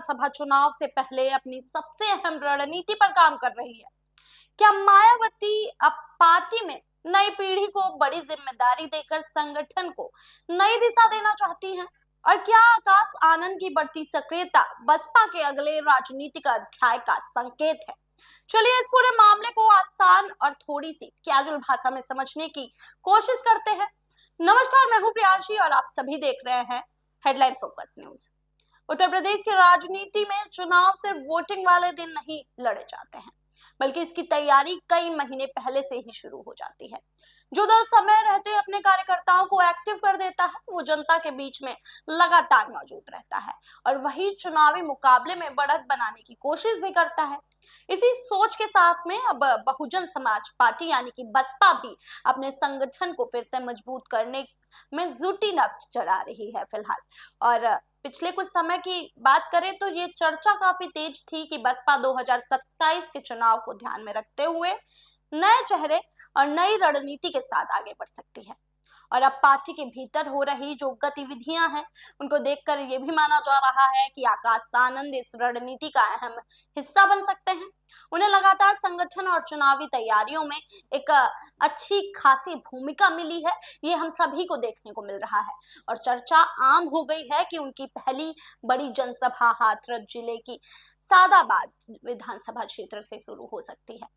विधानसभा चुनाव से पहले अपनी सबसे अहम रणनीति पर काम कर रही है। क्या मायावती अब पार्टी में नई पीढ़ी को बड़ी जिम्मेदारी देकर संगठन को नई दिशा देना चाहती हैं? और क्या आकाश आनंद की बढ़ती सक्रियता बसपा के अगले राजनीतिक अध्याय का संकेत है? चलिए इस पूरे मामले को आसान और थोड़ी सी कैजुअल भाषा में समझने की कोशिश करते हैं। नमस्कार, मैं हूं प्रियांशी और आप सभी देख रहे हैं headline focus news. Uttar Pradesh की राजनीति में चुनाव सिर्फ वोटिंग वाले दिन नहीं लड़े जाते हैं, बल्कि इसकी तैयारी कई महीने पहले से ही शुरू हो जाती है। जो दल समय रहते अपने कार्यकर्ताओं को एक्टिव कर देता है, वो जनता के बीच में लगातार मौजूद रहता है और वही चुनावी मुकाबले में बढ़त बनाने की कोशिश भी करता है। इसी सोच के साथ में अब बहुजन समाज पार्टी यानी कि बसपा भी अपने संगठन को फिर से मजबूत करने में जुटी नजर रही है फिलहाल। और पिछले कुछ समय की बात करें तो ये चर्चा काफी तेज थी कि बसपा 2027 के चुनाव को ध्यान में रखते हुए नए चेहरे और नई रणनीति के साथ आगे बढ़ सकती है। और अब पार्टी के भीतर हो रही जो गतिविधियां हैं, उनको देखकर ये भी माना जा रहा है कि आकाश आनंद इस रणनीति का अहम हिस्सा बन सकते हैं। उन्हें लगातार संगठन और चुनावी तैयारियों में एक अच्छी खासी भूमिका मिली है, ये हम सभी को देखने को मिल रहा है। और चर्चा आम हो गई है कि उनकी पहली बड़ी जनसभा हाथरस जिले की सादाबाद विधानसभा क्षेत्र से शुरू हो सकती है।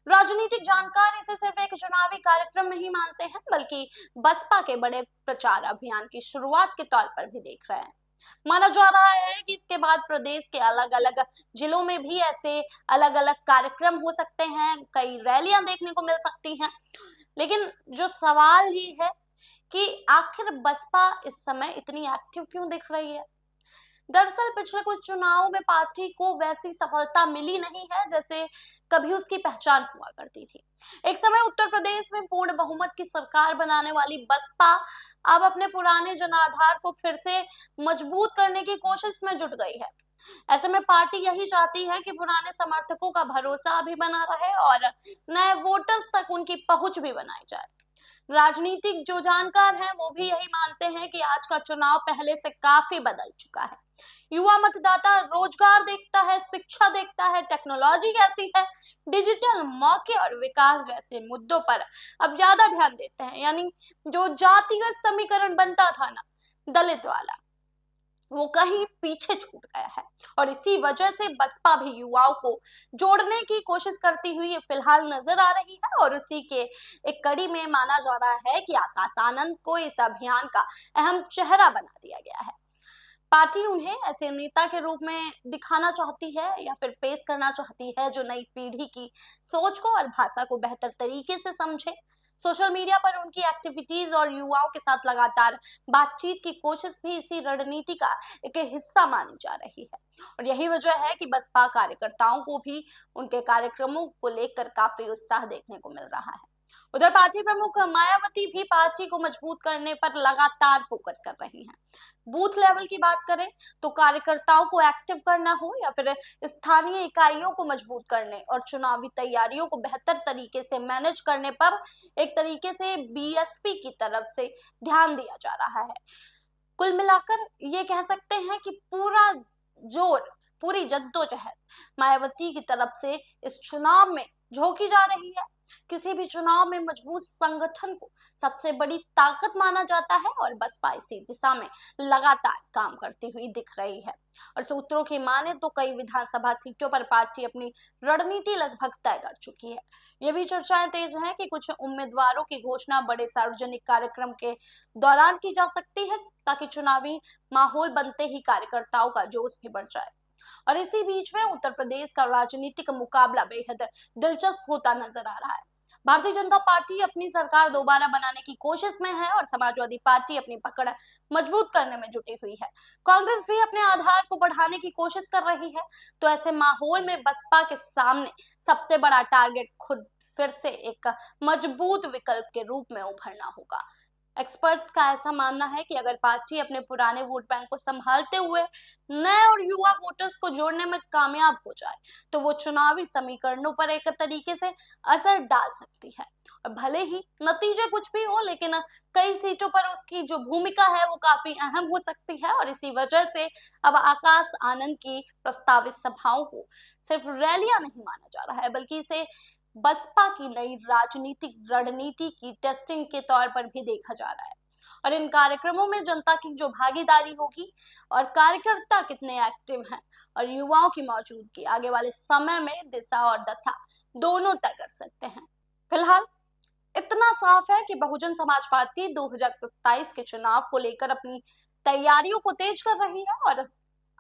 राजनीतिक जानकार इसे सिर्फ एक चुनावी कार्यक्रम नहीं मानते हैं, बल्कि बसपा के बड़े प्रचार अभियान की शुरुआत के तौर पर भी देख रहे हैं। माना जा रहा है कि इसके बाद प्रदेश के अलग अलग जिलों में भी ऐसे अलग अलग कार्यक्रम हो सकते हैं, कई रैलियां देखने को मिल सकती हैं। लेकिन जो सवाल ये है कि आखिर बसपा इस समय इतनी एक्टिव क्यों दिख रही है? दरअसल पिछले कुछ चुनावों में पार्टी को वैसी सफलता मिली नहीं है जैसे कभी उसकी पहचान हुआ करती थी। एक समय उत्तर प्रदेश में पूर्ण बहुमत की सरकार बनाने वाली बसपा अब अपने पुराने जनाधार को फिर से मजबूत करने की कोशिश में जुट गई है। ऐसे में पार्टी यही चाहती है कि पुराने समर्थकों का भरोसा भी बना रहे और नए वोटर्स तक उनकी पहुंच भी बनाई जाए। राजनीतिक जो जानकार हैं वो भी यही मानते हैं कि आज का चुनाव पहले से काफी बदल चुका है। युवा मतदाता रोजगार देखता है, शिक्षा देखता है, टेक्नोलॉजी कैसी है, डिजिटल मौके और विकास जैसे मुद्दों पर अब ज्यादा ध्यान देते हैं। यानी जो जातिगत समीकरण बनता था ना, दलित वाला, वो कहीं पीछे छूट गया है। और इसी वजह से बसपा भी युवाओं को जोड़ने की कोशिश करती हुई फिलहाल नजर आ रही है। और उसी के एक कड़ी में माना जा रहा है कि आकाश आनंद को इस अभियान का अहम चेहरा बना दिया गया है। पार्टी उन्हें ऐसे नेता के रूप में दिखाना चाहती है या फिर पेश करना चाहती है जो नई पीढ़ी की सोच को और भाषा को बेहतर तरीके से समझे। सोशल मीडिया पर उनकी एक्टिविटीज और युवाओं के साथ लगातार बातचीत की कोशिश भी इसी रणनीति का एक हिस्सा मानी जा रही है। और यही वजह है कि बसपा कार्यकर्ताओं को भी उनके कार्यक्रमों को लेकर काफी उत्साह देखने को मिल रहा है। उधर पार्टी प्रमुख मायावती भी पार्टी को मजबूत करने पर लगातार फोकस कर रही हैं। बूथ लेवल की बात करें तो कार्यकर्ताओं को एक्टिव करना हो या फिर स्थानीय इकाइयों को मजबूत करने और चुनावी तैयारियों को बेहतर तरीके से मैनेज करने पर एक तरीके से बीएसपी की तरफ से ध्यान दिया जा रहा है। कुल मिलाकर ये कह सकते हैं कि पूरा जोर, पूरी जद्दोजहद मायावती की तरफ से इस चुनाव में झोंकी जा रही है। किसी भी चुनाव में मजबूत संगठन को सबसे बड़ी ताकत माना जाता है और बसपा इसी दिशा में लगातार काम करती हुई दिख रही है। और सूत्रों की माने तो कई विधानसभा सीटों पर पार्टी अपनी रणनीति लगभग तय कर चुकी है। ये भी चर्चाएं तेज हैं कि कुछ उम्मीदवारों की घोषणा बड़े सार्वजनिक कार्यक्रम के दौरान की जा सकती है, ताकि चुनावी माहौल बनते ही कार्यकर्ताओं का जोश भी बढ़ जाए। और इसी बीच में उत्तर प्रदेश का राजनीतिक मुकाबला बेहद दिलचस्प होता नजर आ रहा है। भारतीय जनता पार्टी अपनी सरकार दोबारा बनाने की कोशिश में है और समाजवादी पार्टी अपनी पकड़ मजबूत करने में जुटी हुई है। कांग्रेस भी अपने आधार को बढ़ाने की कोशिश कर रही है। तो ऐसे माहौल में बसपा के सामने सबसे बड़ा टारगेट खुद फिर से एक मजबूत विकल्प के रूप में उभरना होगा। एक्सपर्ट्स का ऐसा मानना है कि अगर पार्टी अपने पुराने वोट बैंक को संभालते हुए नए और युवा वोटर्स को जोड़ने में कामयाब हो जाए तो वो चुनावी समीकरणों पर एक तरीके से असर डाल सकती है। और भले ही नतीजे कुछ भी हो, लेकिन कई सीटों पर उसकी जो भूमिका है वो काफी अहम हो सकती है। और इसी वजह से अब आकाश आनंद की प्रस्तावित सभाओं को सिर्फ रैलियां नहीं माना जा रहा है, बल्कि इसे बसपा की नई राजनीतिक रणनीति की टेस्टिंग के तौर पर भी देखा जा रहा है। और इन कार्यक्रमों में जनता की जो भागीदारी होगी और कार्यकर्ता कितने एक्टिव हैं और युवाओं की मौजूदगी आगे वाले समय में दिशा और दशा दोनों तय कर सकते हैं। फिलहाल इतना साफ है कि बहुजन समाज पार्टी 2027 के चुनाव को लेकर अपनी तैयारियों को तेज कर रही है। और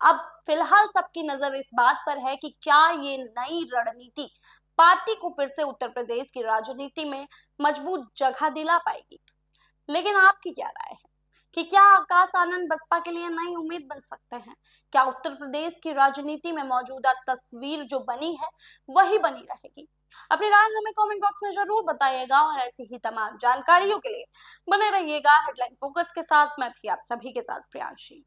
अब फिलहाल सबकी नजर इस बात पर है कि क्या ये नई रणनीति पार्टी को फिर से उत्तर प्रदेश की राजनीति में मजबूत जगह दिला पाएगी। लेकिन आपकी क्या राय है कि क्या आकाश आनंद बसपा के लिए नई उम्मीद बन सकते हैं? क्या उत्तर प्रदेश की राजनीति में मौजूदा तस्वीर जो बनी है वही बनी रहेगी? अपनी राय हमें कमेंट बॉक्स में जरूर बताइएगा और ऐसी ही तमाम जानकारियों के लिए बने रहिएगा हेडलाइन फोकस के साथ। मैं थी आप सभी के साथ प्रियांशी।